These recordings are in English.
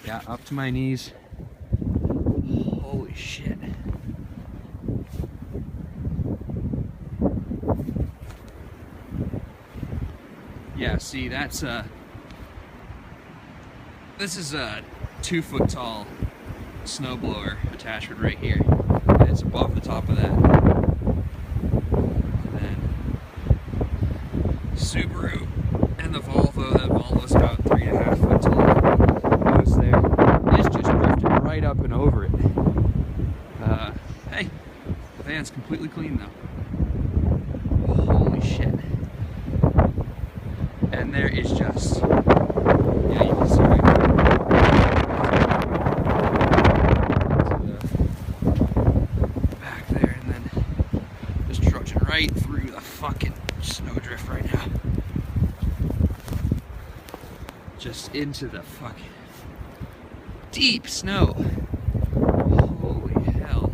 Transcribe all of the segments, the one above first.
Yeah, up to my knees. Holy shit. Yeah, see, that's this is a 2-foot tall snowblower attachment right here. And it's above the top of that. And then Subaru and the Volvo, that Volvo's about 3.5 foot tall. Goes there. It's just drifting right up and over it. Hey, the van's completely clean though. Holy shit. And there is just, yeah, you can see right there. Back there, and then just trudging right through the fucking snowdrift right now. Just into the fucking deep snow. Holy hell.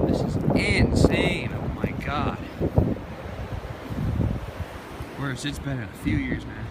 This is insane, oh my god. Worse it's been in a few years, man.